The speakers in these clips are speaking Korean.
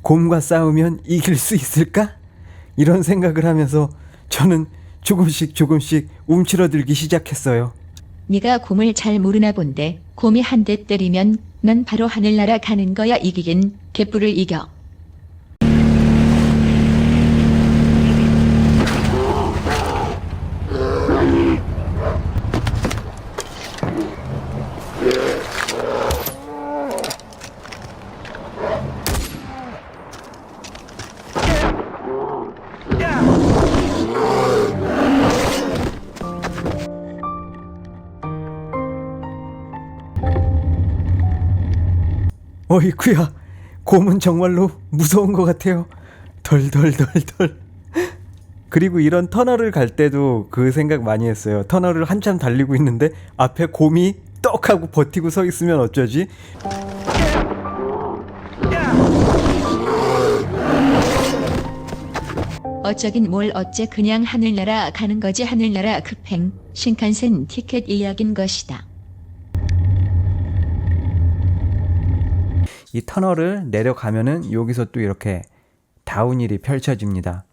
곰과 싸우면 이길 수 있을까? 이런 생각을 하면서 저는 조금씩 움츠러들기 시작했어요. 네가 곰을 잘 모르나 본데 곰이 한 대 때리면 넌 바로 하늘나라 가는 거야. 이기긴 개뿔을 이겨. 어이쿠야, 곰은 정말로 무서운 것 같아요. 덜덜덜덜. 그리고 이런 터널을 갈 때도 그 생각 많이 했어요. 터널을 한참 달리고 있는데 앞에 곰이 떡 하고 버티고 서 있으면 어쩌지? 어쩌긴 뭘 어째, 그냥 하늘나라 가는 거지. 하늘나라 급행 신칸센 티켓 예약인 것이다. 이 터널을 내려가면은 여기서 또 이렇게 다운힐이 펼쳐집니다.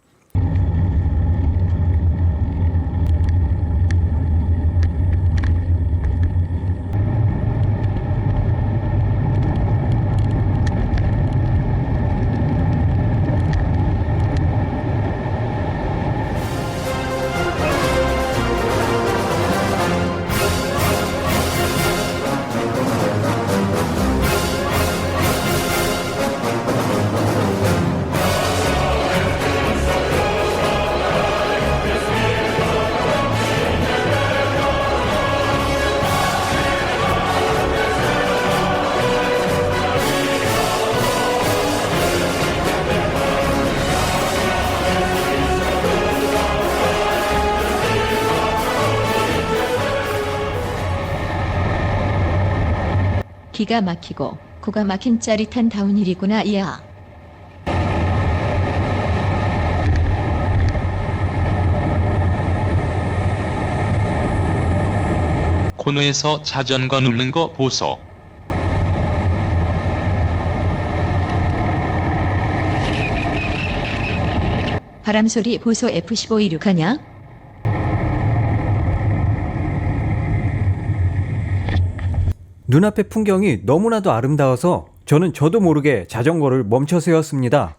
기가 막히고 코가 막힌 짜릿한 다운힐이구나. 이야. 코너에서 자전거 누르는 거 보소. 바람소리 보소. F15 26하냐? 눈앞의 풍경이 너무나도 아름다워서 저도 모르게 자전거를 멈춰 세웠습니다.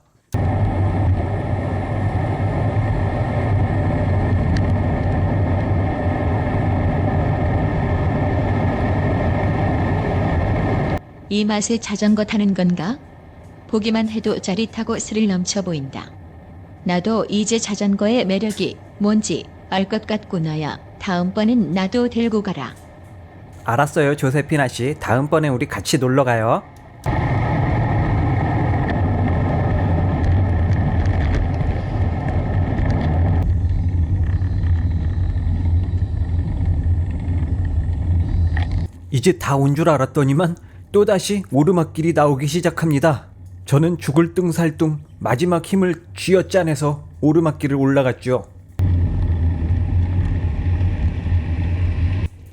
이 맛에 자전거 타는 건가? 보기만 해도 짜릿하고 스릴 넘쳐 보인다. 나도 이제 자전거의 매력이 뭔지 알 것 같구나야. 다음번엔 나도 데리고 가라. 알았어요, 조세피나 씨. 다음번에 우리 같이 놀러 가요. 이제 다 온 줄 알았더니만 또다시 오르막길이 나오기 시작합니다. 저는 죽을 뚱살뚱 마지막 힘을 쥐어짜내서 오르막길을 올라갔죠.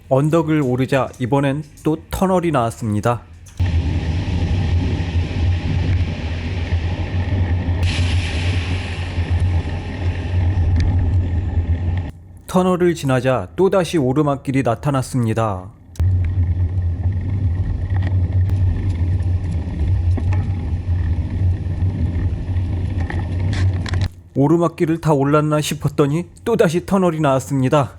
언덕을 오르자 이번엔 또 터널이 나왔습니다. 터널을 지나자 또다시 오르막길이 나타났습니다. 오르막길을 다 올랐나 싶었더니 또다시 터널이 나왔습니다.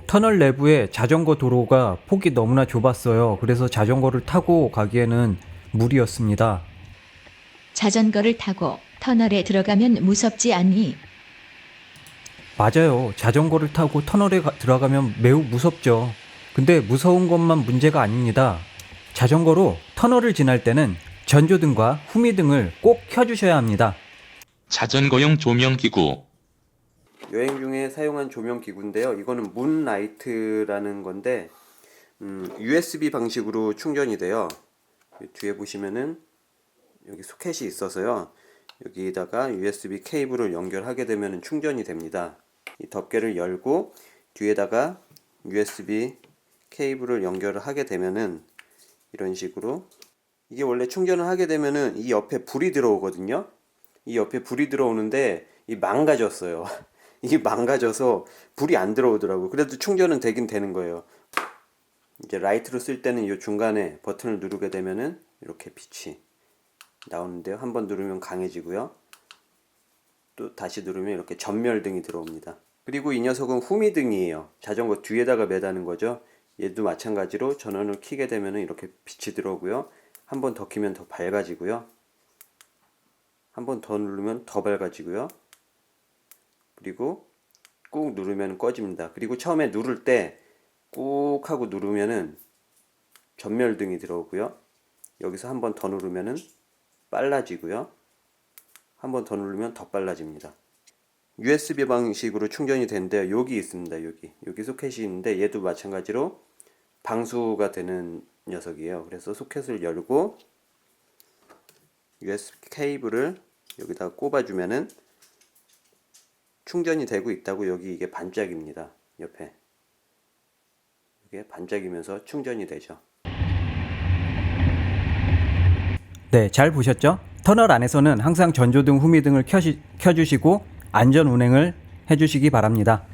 터널 내부에 자전거 도로가 폭이 너무나 좁았어요. 그래서 자전거를 타고 가기에는 무리였습니다. 자전거를 타고 터널에 들어가면 무섭지 않니? 맞아요. 자전거를 타고 터널에 들어가면 매우 무섭죠. 근데 무서운 것만 문제가 아닙니다. 자전거로 터널을 지날 때는 전조등과 후미등을 꼭 켜주셔야 합니다. 자전거용 조명기구. 여행 중에 사용한 조명 기구인데요. 이거는 문라이트라는 건데 USB 방식으로 충전이 돼요. 뒤에 보시면은 여기 소켓이 있어서요. 여기다가 USB 케이블을 연결하게 되면 충전이 됩니다. 이 덮개를 열고 뒤에다가 USB 케이블을 연결을 하게 되면은 이런 식으로, 이게 원래 충전을 하게 되면은 이 옆에 불이 들어오거든요. 이 옆에 불이 들어오는데 이 망가졌어요. 이게 망가져서 불이 안 들어오더라고요. 그래도 충전은 되긴 되는 거예요. 이제 라이트로 쓸 때는 이 중간에 버튼을 누르게 되면은 이렇게 빛이 나오는데요. 한번 누르면 강해지고요. 또 다시 누르면 이렇게 전멸등이 들어옵니다. 그리고 이 녀석은 후미등이에요. 자전거 뒤에다가 매다는 거죠. 얘도 마찬가지로 전원을 켜게 되면은 이렇게 빛이 들어오고요. 한 번 더 켜면 더 밝아지고요. 한 번 더 누르면 더 밝아지고요. 그리고 꾹 누르면 꺼집니다. 그리고 처음에 누를 때 꾹 하고 누르면은 전멸등이 들어오고요. 여기서 한 번 더 누르면은 빨라지고요. 한 번 더 누르면 더 빨라집니다. USB 방식으로 충전이 되는데 여기 있습니다. 여기 소켓이 있는데 얘도 마찬가지로 방수가 되는 녀석이에요. 그래서 소켓을 열고 USB 케이블을 여기다가 꼽아주면은 충전이 되고 있다고, 여기 이게 반짝입니다. 옆에 이게 반짝이면서 충전이 되죠. 네, 잘 보셨죠? 터널 안에서는 항상 전조등, 후미등을 켜주시고 안전 운행을 해주시기 바랍니다.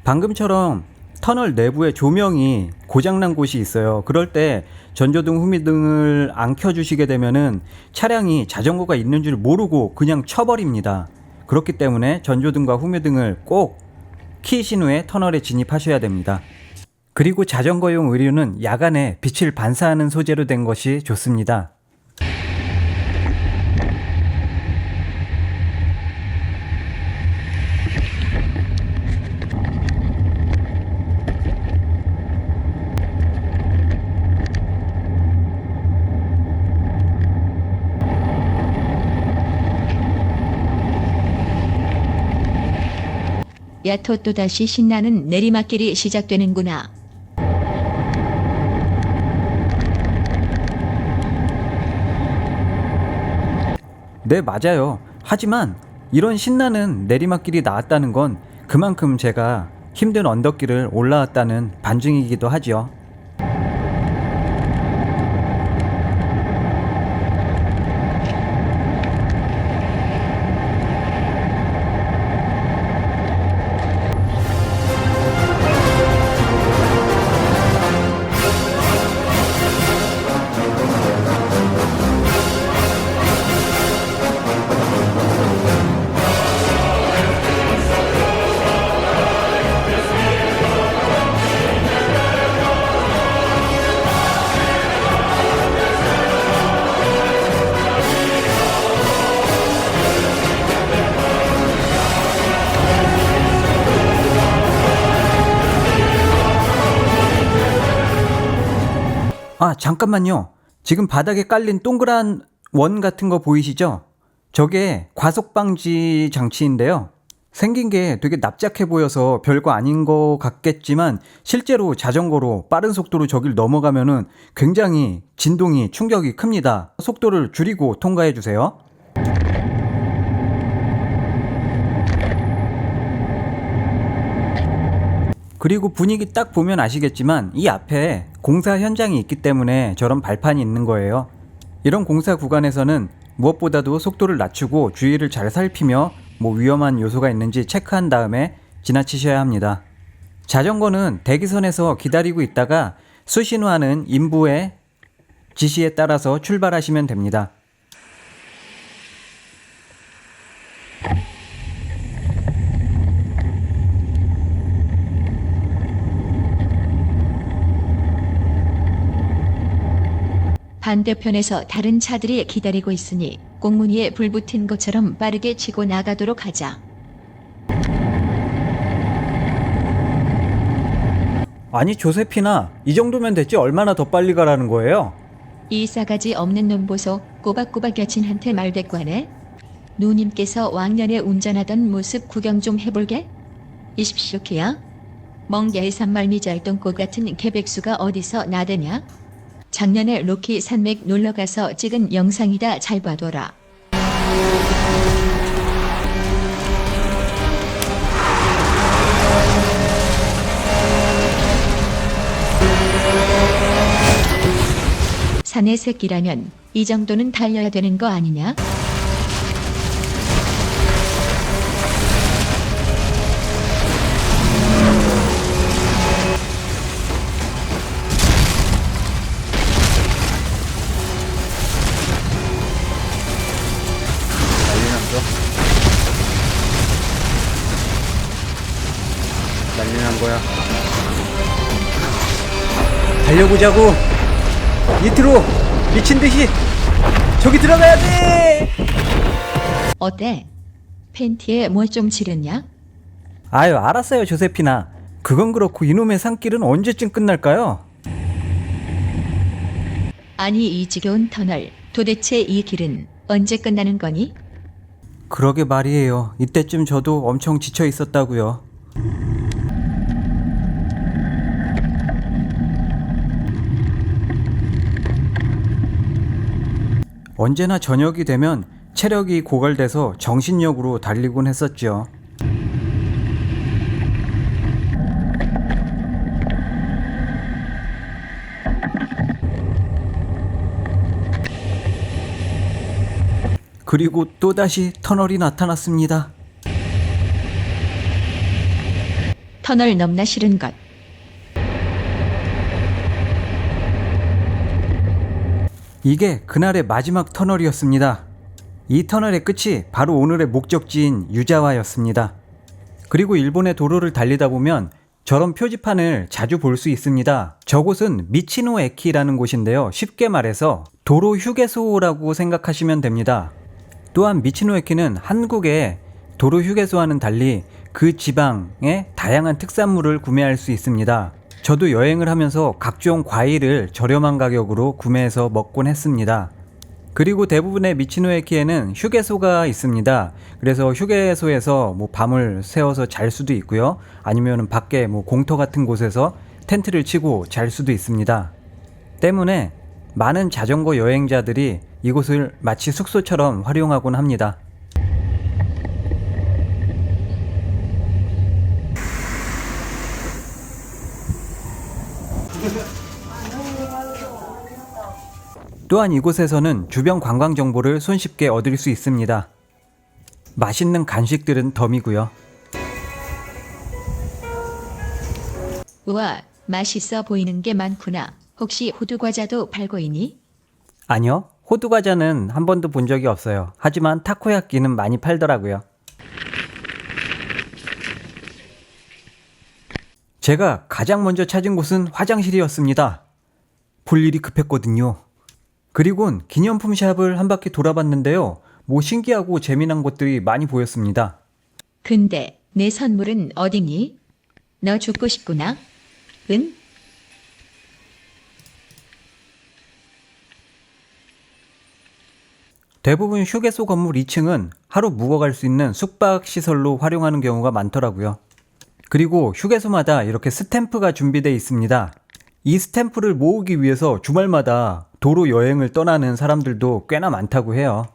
방금처럼 터널 내부에 조명이 고장난 곳이 있어요. 그럴 때 전조등, 후미등을 안 켜주시게 되면은 차량이 자전거가 있는 줄 모르고 그냥 쳐버립니다. 그렇기 때문에 전조등과 후미등을 꼭 켜신 후에 터널에 진입하셔야 됩니다. 그리고 자전거용 의류는 야간에 빛을 반사하는 소재로 된 것이 좋습니다. 야토 또다시 신나는 내리막길이 시작되는구나. 네, 맞아요. 하지만 이런 신나는 내리막길이 나왔다는 건 그만큼 제가 힘든 언덕길을 올라왔다는 반증이기도 하죠. 아, 잠깐만요. 지금 바닥에 깔린 동그란 원 같은 거 보이시죠? 저게 과속방지 장치인데요. 생긴 게 되게 납작해 보여서 별거 아닌 것 같겠지만 실제로 자전거로 빠른 속도로 저길 넘어가면은 굉장히 진동이, 충격이 큽니다. 속도를 줄이고 통과해 주세요. 그리고 분위기 딱 보면 아시겠지만 이 앞에 공사 현장이 있기 때문에 저런 발판이 있는 거예요. 이런 공사 구간에서는 무엇보다도 속도를 낮추고 주위를 잘 살피며 위험한 요소가 있는지 체크한 다음에 지나치셔야 합니다. 자전거는 대기선에서 기다리고 있다가 수신호하는 인부의 지시에 따라서 출발하시면 됩니다. 반대편에서 다른 차들이 기다리고 있으니 꽁무니에 불 붙은 것처럼 빠르게 치고 나가도록 하자. 아니 조세피나, 이 정도면 됐지 얼마나 더 빨리 가라는 거예요? 이 싸가지 없는 놈 보소. 꼬박꼬박 여친한테 말대꾸하네. 누님께서 왕년에 운전하던 모습 구경 좀 해볼게. 이십시오키야. 멍게의 산말미잘 똥꼬 같은 개백수가 어디서 나대냐? 작년에 로키 산맥 놀러가서 찍은 영상이다. 잘 봐둬라. 사내 새끼라면 이 정도는 달려야 되는 거 아니냐? 난리 난 거야. 달려보자고. 니트로 미친 듯이 저기 들어가야 돼. 어때? 팬티에 뭐 좀 지렸냐? 아유, 알았어요, 조세피나. 그건 그렇고 이놈의 산길은 언제쯤 끝날까요? 아니 이 지겨운 터널, 도대체 이 길은 언제 끝나는 거니? 그러게 말이에요. 이때쯤 저도 엄청 지쳐 있었다고요. 언제나 저녁이 되면 체력이 고갈돼서 정신력으로 달리곤 했었죠. 그리고 또다시 터널이 나타났습니다. 터널 넘나 싫은 것. 이게 그날의 마지막 터널이었습니다. 이 터널의 끝이 바로 오늘의 목적지인 유자와였습니다. 그리고 일본의 도로를 달리다 보면 저런 표지판을 자주 볼 수 있습니다. 저곳은 미치노 에키라는 곳인데요. 쉽게 말해서 도로 휴게소라고 생각하시면 됩니다. 또한 미치노 에키는 한국의 도로 휴게소와는 달리 그 지방의 다양한 특산물을 구매할 수 있습니다. 저도 여행을 하면서 각종 과일을 저렴한 가격으로 구매해서 먹곤 했습니다. 그리고 대부분의 미치노에키에는 휴게소가 있습니다. 그래서 휴게소에서 뭐 밤을 새워서 잘 수도 있고요. 아니면 밖에 뭐 공터 같은 곳에서 텐트를 치고 잘 수도 있습니다. 때문에 많은 자전거 여행자들이 이곳을 마치 숙소처럼 활용하곤 합니다. 또한 이곳에서는 주변 관광 정보를 손쉽게 얻을 수 있습니다. 맛있는 간식들은 덤이고요. 우와, 맛있어 보이는 게 많구나. 혹시 호두과자도 팔고 있니? 아니요, 호두과자는 한 번도 본 적이 없어요. 하지만 타코야끼는 많이 팔더라고요. 제가 가장 먼저 찾은 곳은 화장실이었습니다. 볼 일이 급했거든요. 그리곤 기념품 샵을 한 바퀴 돌아봤는데요. 뭐 신기하고 재미난 것들이 많이 보였습니다. 근데 내 선물은 어디니? 너 죽고 싶구나? 응? 대부분 휴게소 건물 2층은 하루 묵어갈 수 있는 숙박 시설로 활용하는 경우가 많더라고요. 그리고 휴게소마다 이렇게 스탬프가 준비되어 있습니다. 이 스탬프를 모으기 위해서 주말마다 도로 여행을 떠나는 사람들도 꽤나 많다고 해요.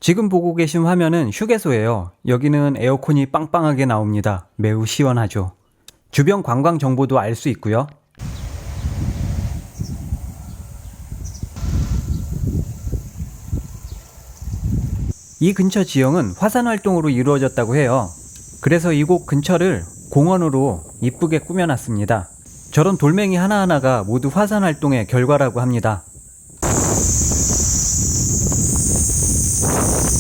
지금 보고 계신 화면은 휴게소예요. 여기는 에어컨이 빵빵하게 나옵니다. 매우 시원하죠. 주변 관광 정보도 알 수 있고요. 이 근처 지형은 화산 활동으로 이루어졌다고 해요. 그래서 이곳 근처를 공원으로 이쁘게 꾸며놨습니다. 저런 돌멩이 하나하나가 모두 화산 활동의 결과라고 합니다.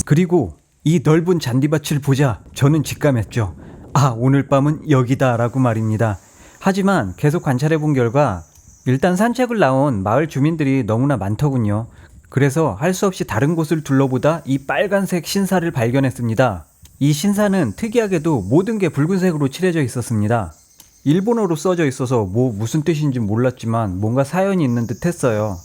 그리고 이 넓은 잔디밭을 보자 저는 직감했죠. 아, 오늘 밤은 여기다 라고 말입니다. 하지만 계속 관찰해 본 결과 일단 산책을 나온 마을 주민들이 너무나 많더군요. 그래서 할 수 없이 다른 곳을 둘러보다 이 빨간색 신사를 발견했습니다. 이 신사는 특이하게도 모든 게 붉은색으로 칠해져 있었습니다. 일본어로 써져 있어서 뭐 무슨 뜻인지 몰랐지만 뭔가 사연이 있는 듯 했어요.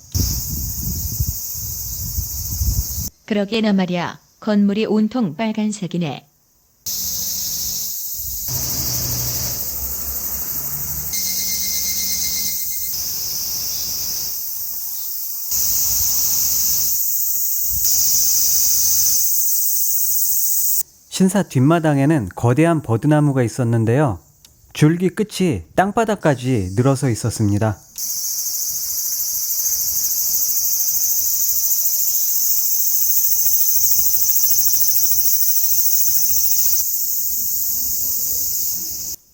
그러게나 말이야. 건물이 온통 빨간색이네. 신사 뒷마당에는 거대한 버드나무가 있었는데요. 줄기 끝이 땅바닥까지 늘어서 있었습니다.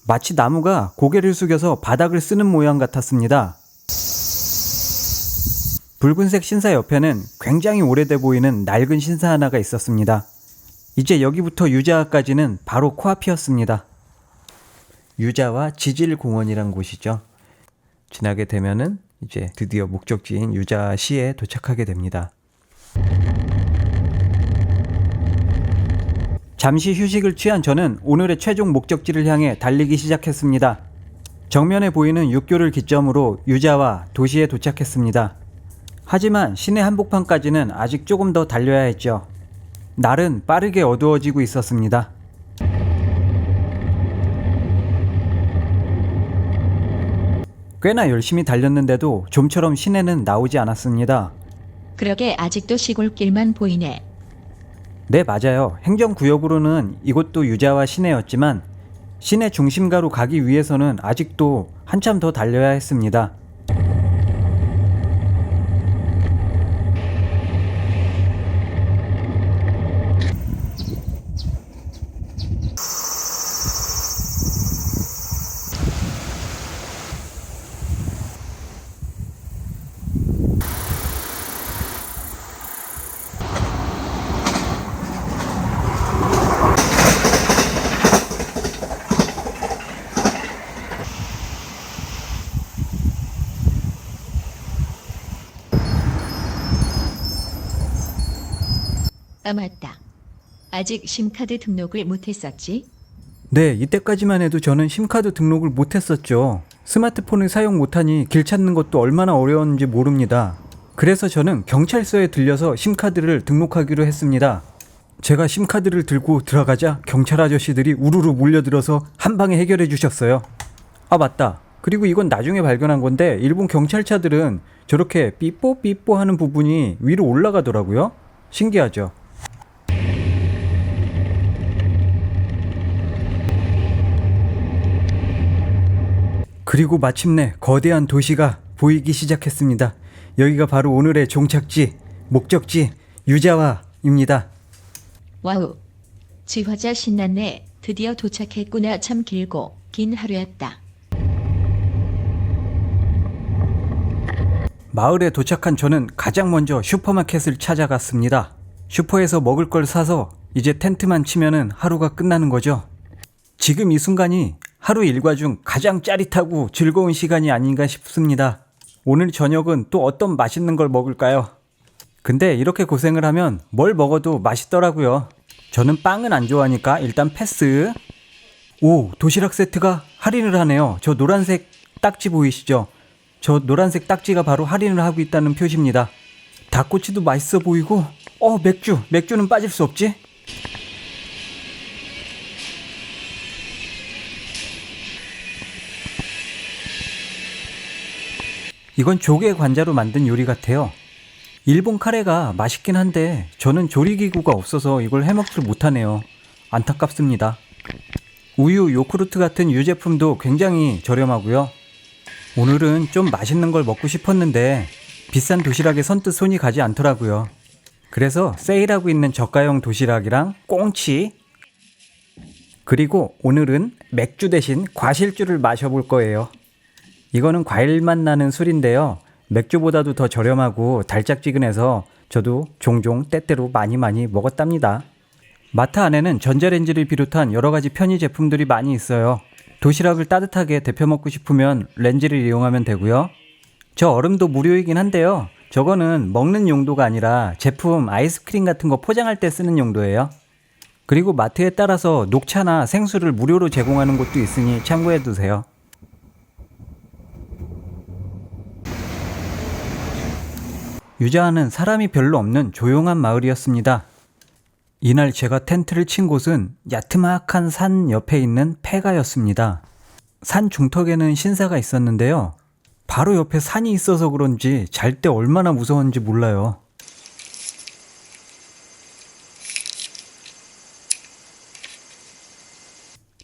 마치 나무가 고개를 숙여서 바닥을 쓰는 모양 같았습니다. 붉은색 신사 옆에는 굉장히 오래돼 보이는 낡은 신사 하나가 있었습니다. 이제 여기부터 유자와까지는 바로 코앞이었습니다. 유자와 지질공원이란 곳이죠. 지나게 되면은 이제 드디어 목적지인 유자시에 도착하게 됩니다. 잠시 휴식을 취한 저는 오늘의 최종 목적지를 향해 달리기 시작했습니다. 정면에 보이는 육교를 기점으로 유자와 도시에 도착했습니다. 하지만 시내 한복판까지는 아직 조금 더 달려야 했죠. 날은 빠르게 어두워지고 있었습니다. 꽤나 열심히 달렸는데도 좀처럼 시내는 나오지 않았습니다. 그러게 아직도 시골길만 보이네. 네, 맞아요. 행정구역으로는 이곳도 유자와 시내였지만 시내 중심가로 가기 위해서는 아직도 한참 더 달려야 했습니다. 아 맞다. 아직 심카드 등록을 못했었지? 네, 이때까지만 해도 저는 심카드 등록을 못했었죠. 스마트폰을 사용 못하니 길 찾는 것도 얼마나 어려웠는지 모릅니다. 그래서 저는 경찰서에 들려서 심카드를 등록하기로 했습니다. 제가 심카드를 들고 들어가자 경찰 아저씨들이 우르르 몰려들어서 한 방에 해결해 주셨어요. 아 맞다. 그리고 이건 나중에 발견한 건데 일본 경찰차들은 저렇게 삐뽀삐뽀 하는 부분이 위로 올라가더라고요. 신기하죠? 그리고 마침내 거대한 도시가 보이기 시작했습니다. 여기가 바로 오늘의 종착지, 목적지 유자와입니다. 와우. 지화자 신났네. 드디어 도착했구나. 참 길고 긴 하루였다. 마을에 도착한 저는 가장 먼저 슈퍼마켓을 찾아갔습니다. 슈퍼에서 먹을 걸 사서 이제 텐트만 치면은 하루가 끝나는 거죠. 지금 이 순간이 하루 일과 중 가장 짜릿하고 즐거운 시간이 아닌가 싶습니다. 오늘 저녁은 또 어떤 맛있는 걸 먹을까요? 근데 이렇게 고생을 하면 뭘 먹어도 맛있더라고요. 저는 빵은 안 좋아하니까 일단 패스. 오, 도시락 세트가 할인을 하네요. 저 노란색 딱지 보이시죠? 저 노란색 딱지가 바로 할인을 하고 있다는 표시입니다. 닭꼬치도 맛있어 보이고 맥주는 빠질 수 없지? 이건 조개 관자로 만든 요리 같아요. 일본 카레가 맛있긴 한데 저는 조리기구가 없어서 이걸 해먹질 못하네요. 안타깝습니다. 우유, 요구르트 같은 유제품도 굉장히 저렴하고요. 오늘은 좀 맛있는 걸 먹고 싶었는데 비싼 도시락에 선뜻 손이 가지 않더라고요. 그래서 세일하고 있는 저가형 도시락이랑 꽁치, 그리고 오늘은 맥주 대신 과실주를 마셔볼 거예요. 이거는 과일맛 나는 술인데요. 맥주보다도 더 저렴하고 달짝지근해서 저도 종종 때때로 많이 먹었답니다. 마트 안에는 전자레인지를 비롯한 여러가지 편의 제품들이 많이 있어요. 도시락을 따뜻하게 데펴 먹고 싶으면 렌지를 이용하면 되고요. 저 얼음도 무료이긴 한데요. 저거는 먹는 용도가 아니라 제품 아이스크림 같은 거 포장할 때 쓰는 용도예요. 그리고 마트에 따라서 녹차나 생수를 무료로 제공하는 곳도 있으니 참고해 두세요. 유자와는 사람이 별로 없는 조용한 마을이었습니다. 이날 제가 텐트를 친 곳은 야트막한 산 옆에 있는 폐가였습니다. 산 중턱에는 신사가 있었는데요. 바로 옆에 산이 있어서 그런지 잘 때 얼마나 무서웠는지 몰라요.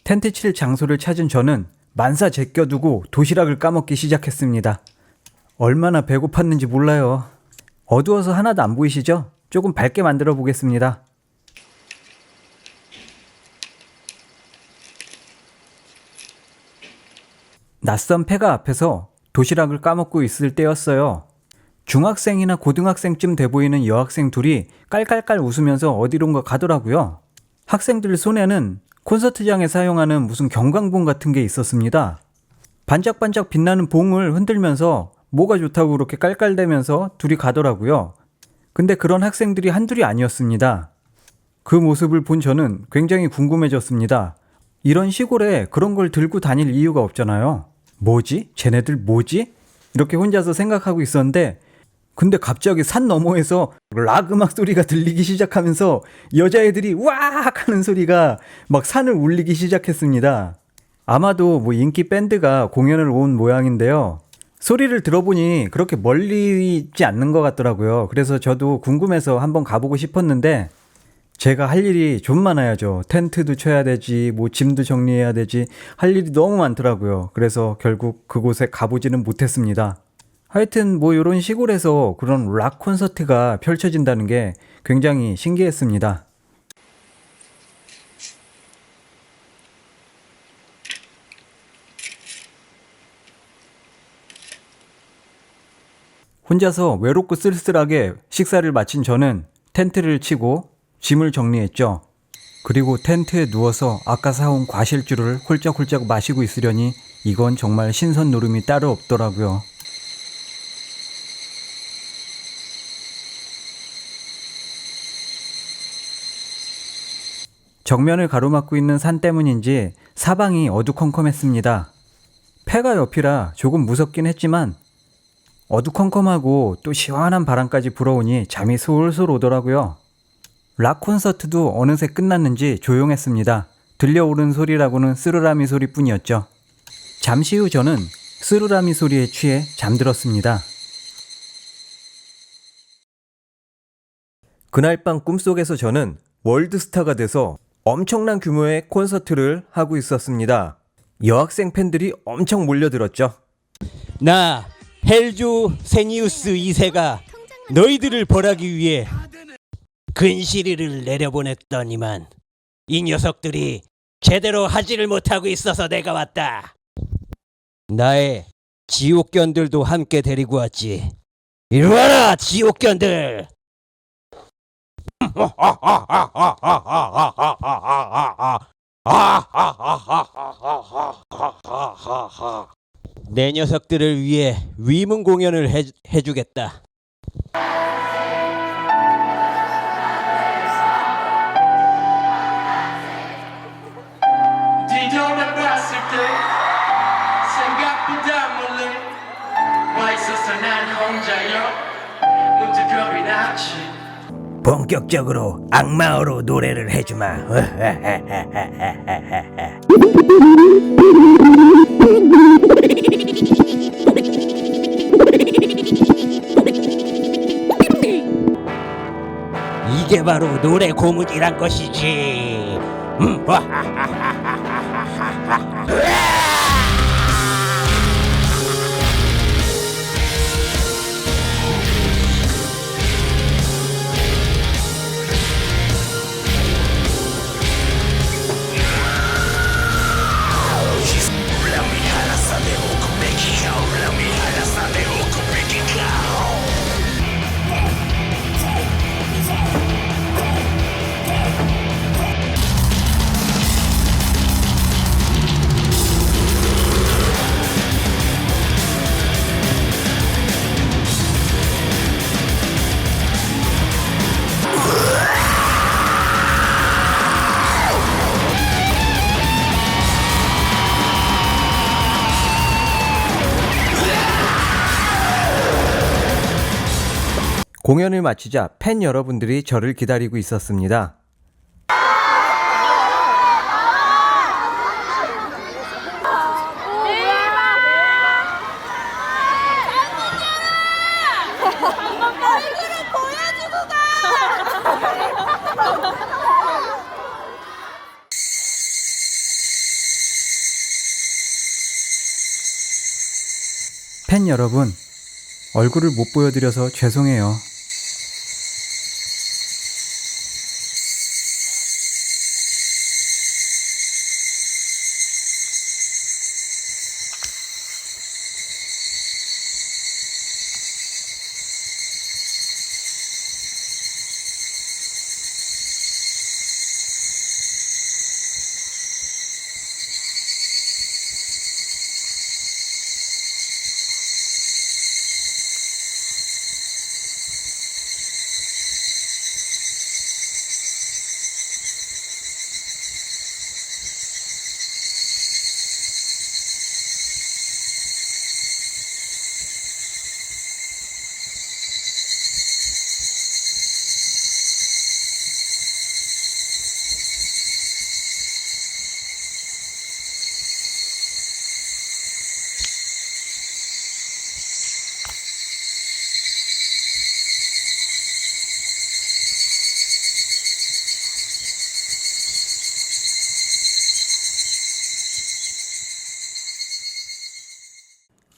텐트 칠 장소를 찾은 저는 만사 제껴두고 도시락을 까먹기 시작했습니다. 얼마나 배고팠는지 몰라요. 어두워서 하나도 안 보이시죠? 조금 밝게 만들어 보겠습니다. 낯선 폐가 앞에서 도시락을 까먹고 있을 때였어요. 중학생이나 고등학생쯤 돼 보이는 여학생 둘이 깔깔깔 웃으면서 어디론가 가더라고요. 학생들 손에는 콘서트장에 사용하는 무슨 경광봉 같은 게 있었습니다. 반짝반짝 빛나는 봉을 흔들면서 뭐가 좋다고 그렇게 깔깔대면서 둘이 가더라고요. 근데 그런 학생들이 한둘이 아니었습니다. 그 모습을 본 저는 굉장히 궁금해졌습니다. 이런 시골에 그런 걸 들고 다닐 이유가 없잖아요. 뭐지? 쟤네들 뭐지? 이렇게 혼자서 생각하고 있었는데 근데 갑자기 산 너머에서 락 음악 소리가 들리기 시작하면서 여자애들이 와악 하는 소리가 막 산을 울리기 시작했습니다. 아마도 뭐 인기 밴드가 공연을 온 모양인데요. 소리를 들어보니 그렇게 멀리 있지 않는 것 같더라고요. 그래서 저도 궁금해서 한번 가보고 싶었는데 제가 할 일이 좀 많아야죠. 텐트도 쳐야 되지, 뭐 짐도 정리해야 되지, 할 일이 너무 많더라고요. 그래서 결국 그곳에 가보지는 못했습니다. 하여튼 뭐 이런 시골에서 그런 락 콘서트가 펼쳐진다는 게 굉장히 신기했습니다. 혼자서 외롭고 쓸쓸하게 식사를 마친 저는 텐트를 치고 짐을 정리했죠. 그리고 텐트에 누워서 아까 사온 과실주를 홀짝홀짝 마시고 있으려니 이건 정말 신선 노름이 따로 없더라고요. 정면을 가로막고 있는 산 때문인지 사방이 어두컴컴했습니다. 폐가 옆이라 조금 무섭긴 했지만 어두컴컴하고 또 시원한 바람까지 불어오니 잠이 솔솔 오더라고요. 락 콘서트도 어느새 끝났는지 조용했습니다. 들려오는 소리라고는 쓰르라미 소리뿐이었죠. 잠시 후 저는 쓰르라미 소리에 취해 잠들었습니다. 그날 밤 꿈속에서 저는 월드스타가 돼서 엄청난 규모의 콘서트를 하고 있었습니다. 여학생 팬들이 엄청 몰려들었죠. 나 헬조 세니우스 2세가 너희들을 벌하기 위해 근시리를 내려보냈더니만 이 녀석들이 제대로 하지를 못하고 있어서 내가 왔다. 나의 지옥견들도 함께 데리고 왔지. 이리 와라 지옥견들. 내 녀석들을 위해 위문 공연을 해주겠다. 뒤돌아봤을 때 생각보다 멀리 와 있었어 난 혼자여 문득 겁이 났지. 본격적으로 악마어로 노래를 해주마. 이게 바로 노래 고문이란 것이지. 공연을 마치자 팬 여러분들이 저를 기다리고 있었습니다. 팬 여러분, 얼굴을 못 보여드려서 죄송해요.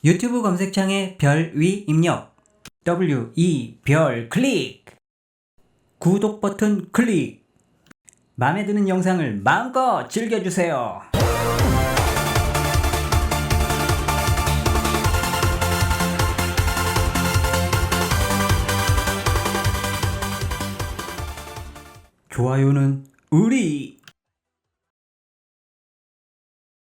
유튜브 검색창에 별 위 입력 WE 별 클릭 구독 버튼 클릭 마음에 드는 영상을 마음껏 즐겨주세요. 좋아요는 우리